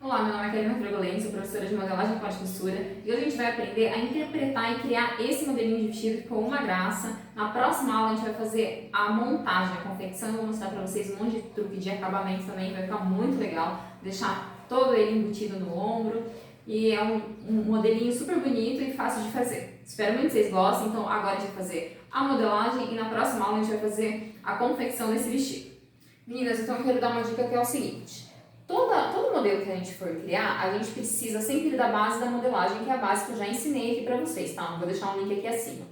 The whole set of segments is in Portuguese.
Olá, meu nome é Karina Fragolene, sou professora de modelagem com costura e hoje a gente vai aprender a interpretar e criar esse modelinho de vestido que ficou uma graça. Na próxima aula a gente vai fazer a montagem, a confecção, eu vou mostrar para vocês um monte de truque de acabamento também, vai ficar muito legal, deixar todo ele embutido no ombro e é um modelinho super bonito e fácil de fazer. Espero muito que vocês gostem, então agora a gente vai fazer a modelagem e na próxima aula a gente vai fazer a confecção desse vestido. Meninas, então eu quero dar uma dica que é o seguinte. Todo modelo que a gente for criar, a gente precisa sempre da base da modelagem, que é a base que eu já ensinei aqui pra vocês, tá? Vou deixar um link aqui acima.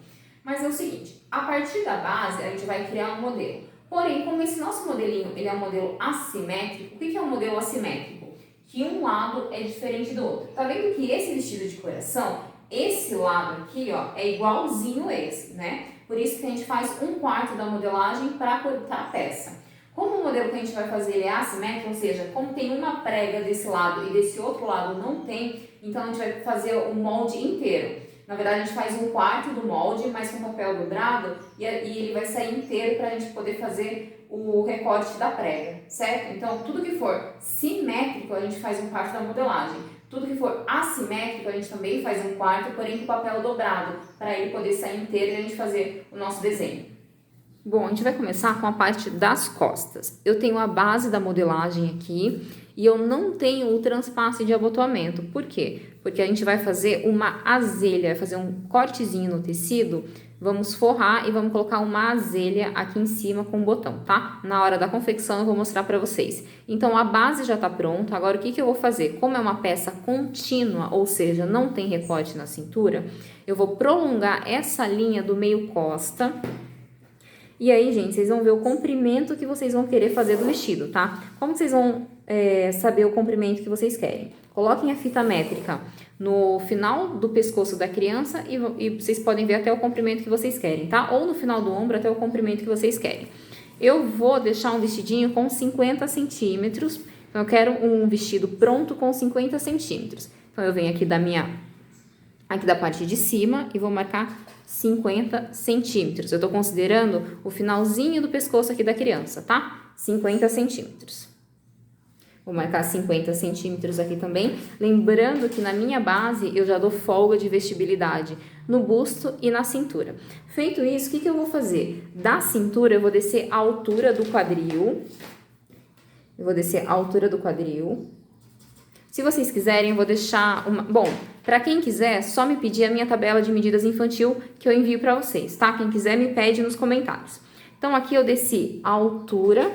Mas é o seguinte, a partir da base, a gente vai criar um modelo. Porém, como esse nosso modelinho, ele é um modelo assimétrico, o que é um modelo assimétrico? Que um lado é diferente do outro. Tá vendo que esse vestido de coração, esse lado aqui, ó, é igualzinho esse, né? Por isso que a gente faz 1/4 da modelagem para cortar a peça. Como o modelo que a gente vai fazer ele é assimétrico, ou seja, como tem uma prega desse lado e desse outro lado não tem, então a gente vai fazer o molde inteiro. Na verdade, a gente faz 1/4 do molde, mas com papel dobrado, e ele vai sair inteiro para a gente poder fazer o recorte da prega, certo? Então, tudo que for simétrico, a gente faz 1/4 da modelagem. Tudo que for assimétrico, a gente também faz 1/4, porém com papel dobrado, para ele poder sair inteiro e a gente fazer o nosso desenho. Bom, a gente vai começar com a parte das costas. Eu tenho a base da modelagem aqui e eu não tenho o transpasse de abotoamento. Por quê? Porque a gente vai fazer uma azelha, vai fazer um cortezinho no tecido, vamos forrar e vamos colocar uma azelha aqui em cima com o botão, tá? Na hora da confecção eu vou mostrar pra vocês. Então a base já tá pronta, agora o que eu vou fazer? Como é uma peça contínua, ou seja, não tem recorte na cintura, eu vou prolongar essa linha do meio costa. E aí, gente, vocês vão ver o comprimento que vocês vão querer fazer do vestido, tá? Como vocês vão saber o comprimento que vocês querem? Coloquem a fita métrica no final do pescoço da criança e vocês podem ver até o comprimento que vocês querem, tá? Ou no final do ombro até o comprimento que vocês querem. Eu vou deixar um vestidinho com 50 centímetros. Então, eu quero um vestido pronto com 50 centímetros. Então, eu venho aqui da parte de cima e vou marcar 50 centímetros. Eu tô considerando o finalzinho do pescoço aqui da criança, tá? 50 centímetros. Vou marcar 50 centímetros aqui também. Lembrando que na minha base eu já dou folga de vestibilidade no busto e na cintura. Feito isso, o que eu vou fazer? Da cintura eu vou descer a altura do quadril. Eu vou descer a altura do quadril. Se vocês quiserem, eu vou deixar uma... Bom, para quem quiser, só me pedir a minha tabela de medidas infantil que eu envio para vocês, tá? Quem quiser, me pede nos comentários. Então, aqui eu desci a altura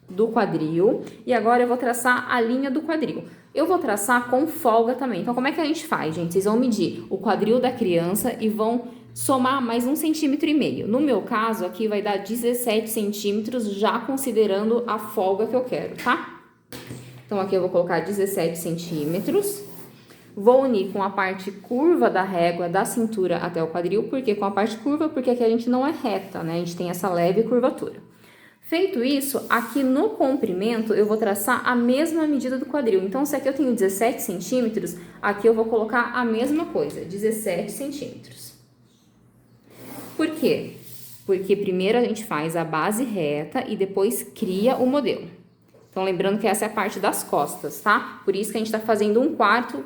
do quadril e agora eu vou traçar a linha do quadril. Eu vou traçar com folga também. Então, como é que a gente faz, gente? Vocês vão medir o quadril da criança e vão somar mais 1,5 cm. No meu caso, aqui vai dar 17 centímetros, já considerando a folga que eu quero, tá? Então, aqui eu vou colocar 17 centímetros. Vou unir com a parte curva da régua da cintura até o quadril. Por que com a parte curva? Porque aqui a gente não é reta, né? A gente tem essa leve curvatura. Feito isso, aqui no comprimento eu vou traçar a mesma medida do quadril. Então, se aqui eu tenho 17 centímetros, aqui eu vou colocar a mesma coisa, 17 centímetros. Por quê? Porque primeiro a gente faz a base reta e depois cria o modelo. Então, lembrando que essa é a parte das costas, tá? Por isso que a gente tá fazendo 1/4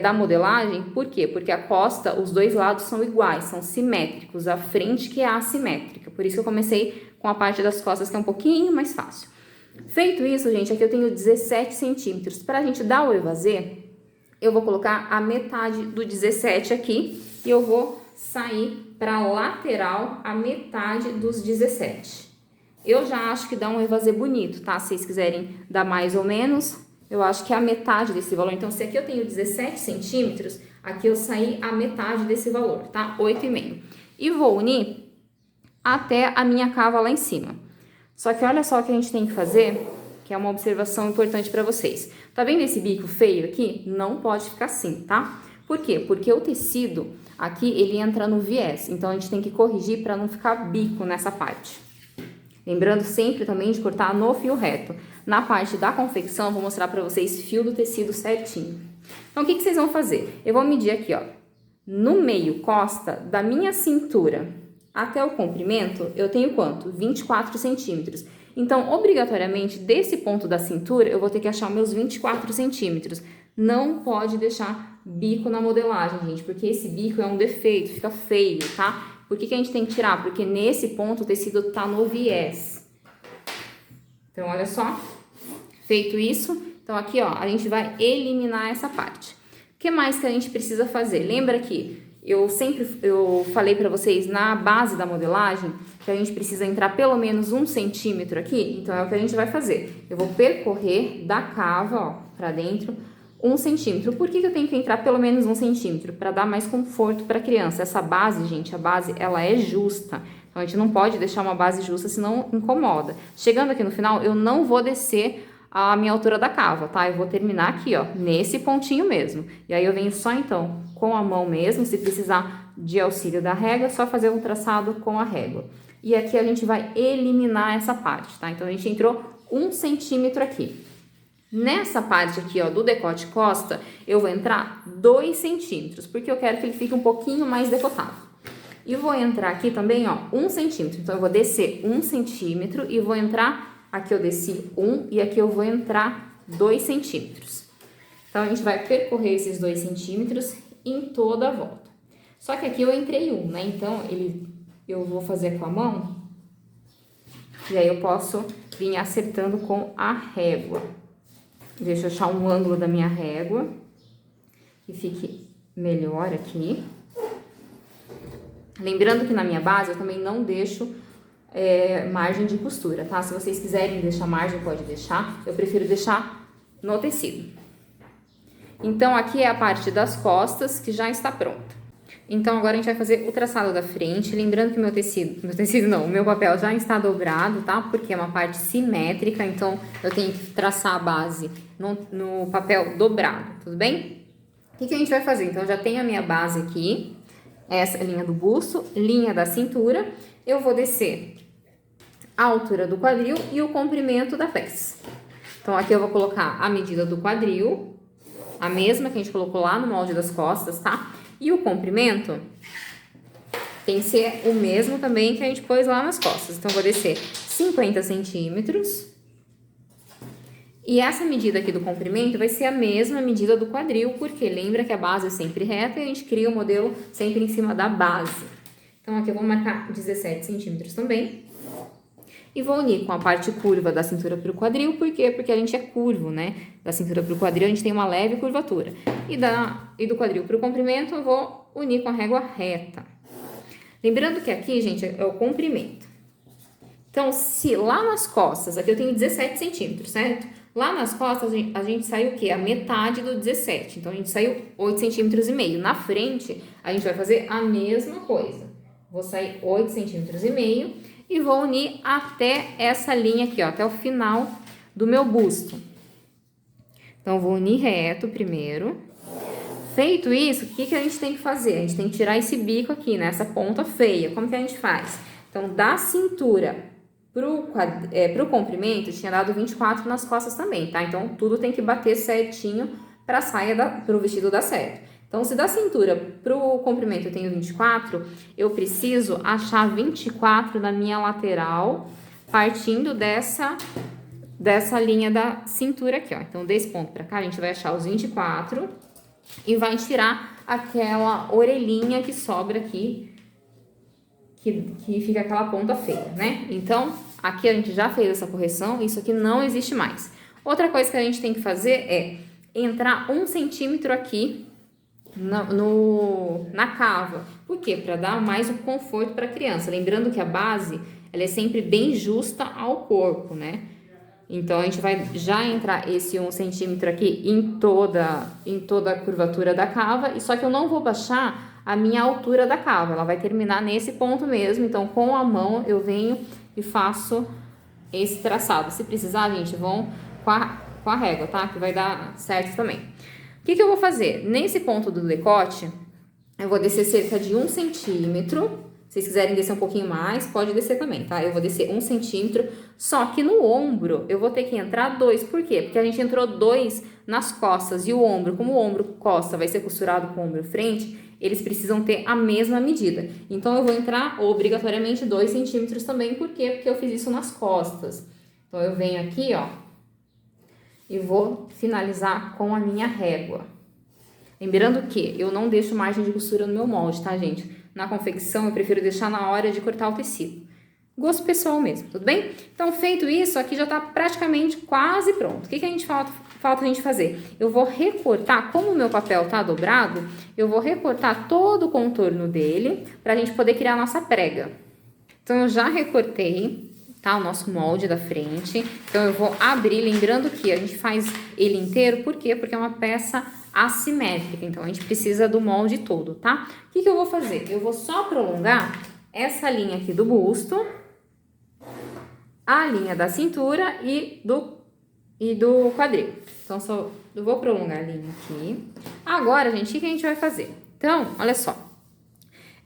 da modelagem. Por quê? Porque a costa, os dois lados são iguais, são simétricos. A frente que é assimétrica. Por isso que eu comecei com a parte das costas, que é um pouquinho mais fácil. Feito isso, gente, aqui eu tenho 17 centímetros. Pra gente dar o evasê, eu vou colocar a metade do 17 aqui e eu vou sair pra lateral a metade dos 17. Eu já acho que dá um evasê bonito, tá? Se vocês quiserem dar mais ou menos, eu acho que é a metade desse valor. Então, se aqui eu tenho 17 centímetros, aqui eu saí a metade desse valor, tá? 8,5. E vou unir até a minha cava lá em cima. Só que olha só o que a gente tem que fazer, que é uma observação importante pra vocês. Tá vendo esse bico feio aqui? Não pode ficar assim, tá? Por quê? Porque o tecido aqui, ele entra no viés. Então, a gente tem que corrigir pra não ficar bico nessa parte. Lembrando sempre também de cortar no fio reto. Na parte da confecção, eu vou mostrar pra vocês fio do tecido certinho. Então, o que vocês vão fazer? Eu vou medir aqui, ó, no meio costa da minha cintura até o comprimento, eu tenho quanto? 24 centímetros. Então, obrigatoriamente, desse ponto da cintura, eu vou ter que achar meus 24 centímetros. Não pode deixar bico na modelagem, gente, porque esse bico é um defeito, fica feio, tá? Por que a gente tem que tirar? Porque nesse ponto o tecido tá no viés. Então, olha só, feito isso, então aqui, ó, a gente vai eliminar essa parte. O que mais que a gente precisa fazer? Lembra que eu falei pra vocês na base da modelagem que a gente precisa entrar pelo menos 1 centímetro aqui? Então, é o que a gente vai fazer. Eu vou percorrer da cava, ó, pra dentro, 1 centímetro. Por que eu tenho que entrar pelo menos 1 centímetro? Para dar mais conforto para a criança. Essa base, gente, a base, ela é justa. Então, a gente não pode deixar uma base justa, senão incomoda. Chegando aqui no final, eu não vou descer a minha altura da cava, tá? Eu vou terminar aqui, ó, nesse pontinho mesmo. E aí, eu venho só, então, com a mão mesmo. Se precisar de auxílio da régua, é só fazer um traçado com a régua. E aqui a gente vai eliminar essa parte, tá? Então, a gente entrou 1 centímetro aqui. Nessa parte aqui, ó, do decote costa, eu vou entrar 2 centímetros, porque eu quero que ele fique um pouquinho mais decotado. E vou entrar aqui também, ó, 1 centímetro. Então, eu vou descer 1 centímetro e vou entrar, aqui eu desci 1 e aqui eu vou entrar 2 centímetros. Então, a gente vai percorrer esses 2 centímetros em toda a volta. Só que aqui eu entrei 1, né? Então, eu vou fazer com a mão e aí eu posso vir acertando com a régua. Deixa eu achar um ângulo da minha régua, que fique melhor aqui. Lembrando que na minha base eu também não deixo margem de costura, tá? Se vocês quiserem deixar margem, pode deixar. Eu prefiro deixar no tecido. Então, aqui é a parte das costas, que já está pronta. Então, agora a gente vai fazer o traçado da frente. Lembrando que o meu papel já está dobrado, tá? Porque é uma parte simétrica, então eu tenho que traçar a base no papel dobrado, tudo bem? O que a gente vai fazer? Então, eu já tenho a minha base aqui, essa linha do busto, linha da cintura. Eu vou descer a altura do quadril e o comprimento da peça. Então, aqui eu vou colocar a medida do quadril, a mesma que a gente colocou lá no molde das costas, tá? E o comprimento tem que ser o mesmo também que a gente pôs lá nas costas. Então, eu vou descer 50 centímetros. E essa medida aqui do comprimento vai ser a mesma medida do quadril, porque lembra que a base é sempre reta e a gente cria o modelo sempre em cima da base. Então, aqui eu vou marcar 17 centímetros também. E vou unir com a parte curva da cintura para o quadril, por quê? Porque a gente é curvo, né? Da cintura para o quadril a gente tem uma leve curvatura. E do quadril para o comprimento eu vou unir com a régua reta. Lembrando que aqui, gente, é o comprimento. Então, se lá nas costas, aqui eu tenho 17 centímetros, certo? Lá nas costas a gente saiu o quê? A metade do 17. Então, a gente saiu 8,5 centímetros. Na frente, a gente vai fazer a mesma coisa. Vou sair 8,5 centímetros. E vou unir até essa linha aqui, ó, até o final do meu busto. Então, vou unir reto primeiro. Feito isso, o que a gente tem que fazer? A gente tem que tirar esse bico aqui, né? Essa ponta feia. Como que a gente faz? Então, da cintura pro comprimento, tinha dado 24 nas costas também, tá? Então, tudo tem que bater certinho pra saia, pro vestido dar certo. Então, se da cintura pro comprimento eu tenho 24, eu preciso achar 24 na minha lateral, partindo dessa linha da cintura aqui, ó. Então, desse ponto pra cá, a gente vai achar os 24 e vai tirar aquela orelhinha que sobra aqui, que fica aquela ponta feia, né? Então, aqui a gente já fez essa correção, isso aqui não existe mais. Outra coisa que a gente tem que fazer é entrar 1 centímetro aqui na cava. Por quê? Para dar mais um conforto para a criança. Lembrando que a base, ela é sempre bem justa ao corpo, né? Então, a gente vai já entrar esse 1 centímetro aqui em toda a curvatura da cava, e só que eu não vou baixar a minha altura da cava, ela vai terminar nesse ponto mesmo. Então, com a mão, eu venho e faço esse traçado. Se precisar, gente, vão com a régua, tá? Que vai dar certo também. O que eu vou fazer? Nesse ponto do decote, eu vou descer cerca de 1 centímetro. Se vocês quiserem descer um pouquinho mais, pode descer também, tá? Eu vou descer 1 centímetro, só que no ombro eu vou ter que entrar 2. Por quê? Porque a gente entrou 2 nas costas e o ombro, como o ombro costa vai ser costurado com o ombro frente, eles precisam ter a mesma medida. Então, eu vou entrar obrigatoriamente 2 centímetros também. Por quê? Porque eu fiz isso nas costas. Então, eu venho aqui, ó, e vou finalizar com a minha régua. Lembrando que eu não deixo margem de costura no meu molde, tá, gente? Na confecção, eu prefiro deixar na hora de cortar o tecido. Gosto pessoal mesmo, tudo bem? Então, feito isso, aqui já tá praticamente quase pronto. O que a gente falta a gente fazer? Eu vou recortar, como o meu papel tá dobrado, eu vou recortar todo o contorno dele pra gente poder criar a nossa prega. Então, eu já recortei, tá? O nosso molde da frente. Então, eu vou abrir, lembrando que a gente faz ele inteiro, por quê? Porque é uma peça assimétrica, então a gente precisa do molde todo, tá? O que eu vou fazer? Eu vou só prolongar essa linha aqui do busto, a linha da cintura e do quadril. Então, só eu vou prolongar a linha aqui. Agora, gente, o que a gente vai fazer? Então, olha só.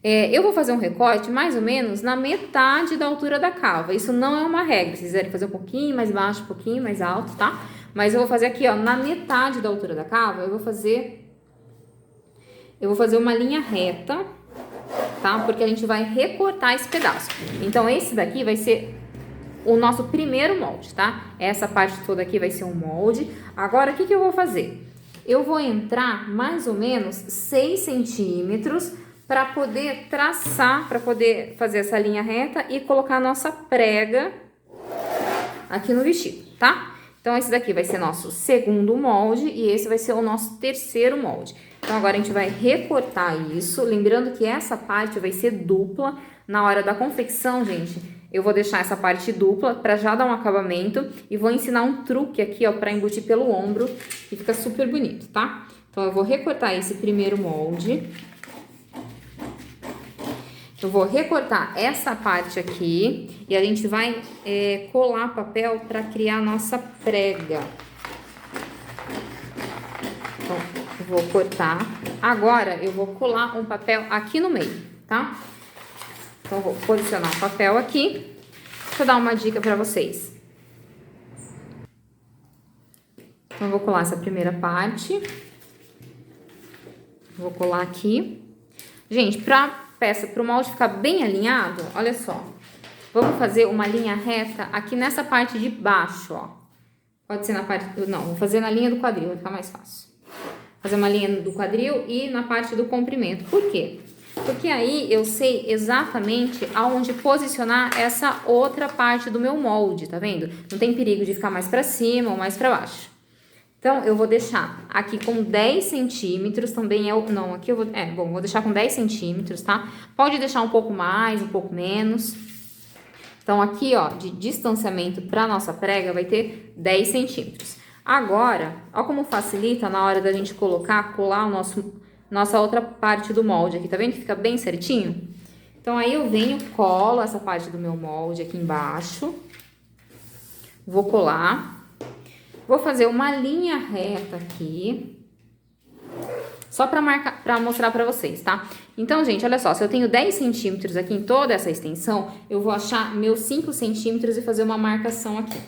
Eu vou fazer um recorte mais ou menos na metade da altura da cava. Isso não é uma regra. Se vocês quiserem fazer um pouquinho mais baixo, um pouquinho mais alto, tá? Mas eu vou fazer aqui, ó, na metade da altura da cava, eu vou fazer uma linha reta, tá? Porque a gente vai recortar esse pedaço. Então, esse daqui vai ser o nosso primeiro molde, tá? Essa parte toda aqui vai ser um molde. Agora, o que eu vou fazer? Eu vou entrar mais ou menos 6 centímetros para poder traçar, para poder fazer essa linha reta e colocar a nossa prega aqui no vestido, tá? Então, esse daqui vai ser nosso segundo molde e esse vai ser o nosso terceiro molde. Então, agora a gente vai recortar isso, lembrando que essa parte vai ser dupla. Na hora da confecção, gente, eu vou deixar essa parte dupla para já dar um acabamento e vou ensinar um truque aqui, ó, para embutir pelo ombro, que fica super bonito, tá? Então, eu vou recortar esse primeiro molde. Eu vou recortar essa parte aqui e a gente vai colar papel para criar a nossa prega. Então, eu vou cortar. Agora, eu vou colar um papel aqui no meio, tá? Então, eu vou posicionar o papel aqui. Deixa eu dar uma dica para vocês. Então, eu vou colar essa primeira parte. Vou colar aqui. Gente, para o molde ficar bem alinhado, olha só. Vamos fazer uma linha reta aqui nessa parte de baixo, ó. Pode ser na parte... Não, vou fazer na linha do quadril, vai ficar mais fácil. Fazer uma linha do quadril e na parte do comprimento. Por quê? Porque aí eu sei exatamente aonde posicionar essa outra parte do meu molde, tá vendo? Não tem perigo de ficar mais pra cima ou mais pra baixo. Então, eu vou deixar aqui com 10 centímetros, também não, aqui eu vou... vou deixar com 10 centímetros, tá? Pode deixar um pouco mais, um pouco menos. Então, aqui, ó, de distanciamento pra nossa prega vai ter 10 centímetros. Agora, ó como facilita na hora da gente colar nossa outra parte do molde aqui, tá vendo que fica bem certinho? Então, aí eu venho, colo essa parte do meu molde aqui embaixo. Vou colar. Vou fazer uma linha reta aqui, só para mostrar para vocês, tá? Então, gente, olha só, se eu tenho 10 centímetros aqui em toda essa extensão, eu vou achar meus 5 centímetros e fazer uma marcação aqui.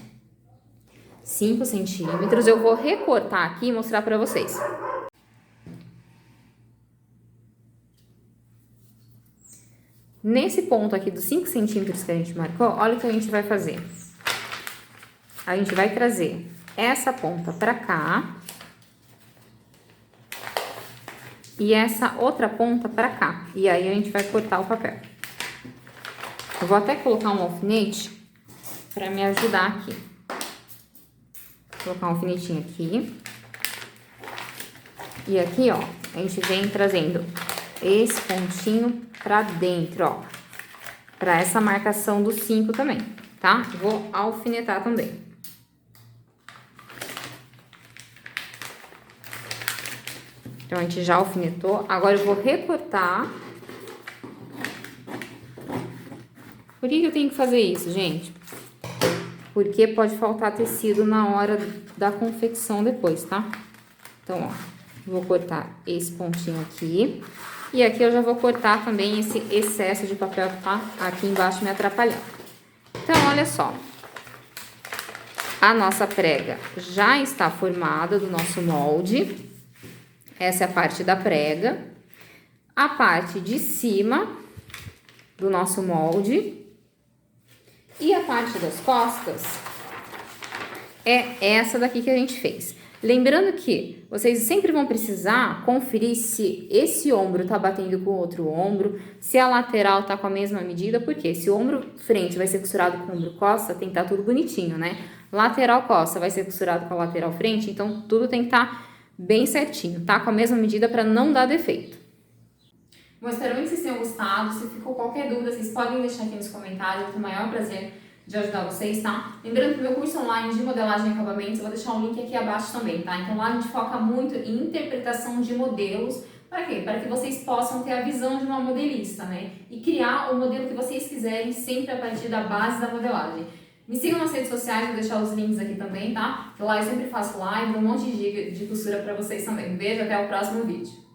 5 centímetros, eu vou recortar aqui e mostrar para vocês. Nesse ponto aqui dos 5 centímetros que a gente marcou, olha o que a gente vai fazer. A gente vai trazer essa ponta pra cá e essa outra ponta pra cá. E aí, a gente vai cortar o papel. Eu vou até colocar um alfinete pra me ajudar aqui. Vou colocar um alfinetinho aqui. E aqui, ó, a gente vem trazendo esse pontinho pra dentro, ó. Pra essa marcação do 5 também, tá? Vou alfinetar também. Então, a gente já alfinetou. Agora, eu vou recortar. Por que eu tenho que fazer isso, gente? Porque pode faltar tecido na hora da confecção depois, tá? Então, ó, vou cortar esse pontinho aqui. E aqui eu já vou cortar também esse excesso de papel que tá aqui embaixo me atrapalhando. Então, olha só. A nossa prega já está formada do nosso molde. Essa é a parte da prega. A parte de cima do nosso molde. E a parte das costas, é essa daqui que a gente fez. Lembrando que vocês sempre vão precisar conferir se esse ombro está batendo com o outro ombro, se a lateral está com a mesma medida, porque se o ombro frente vai ser costurado com o ombro costa, tem que estar tudo bonitinho, né? Lateral costa vai ser costurado com a lateral frente, então tudo tem que estar bem certinho, tá? Com a mesma medida para não dar defeito. Bom, espero muito que vocês tenham gostado. Se ficou qualquer dúvida, vocês podem deixar aqui nos comentários, eu tenho o maior prazer de ajudar vocês, tá? Lembrando que o meu curso online de modelagem e acabamentos, eu vou deixar um link aqui abaixo também, tá? Então lá a gente foca muito em interpretação de modelos. Para quê? Para que vocês possam ter a visão de uma modelista, né? E criar o modelo que vocês quiserem, sempre a partir da base da modelagem. Me sigam nas redes sociais, vou deixar os links aqui também, tá? Lá eu sempre faço live, um monte de dica de costura para vocês também. Um beijo, até o próximo vídeo.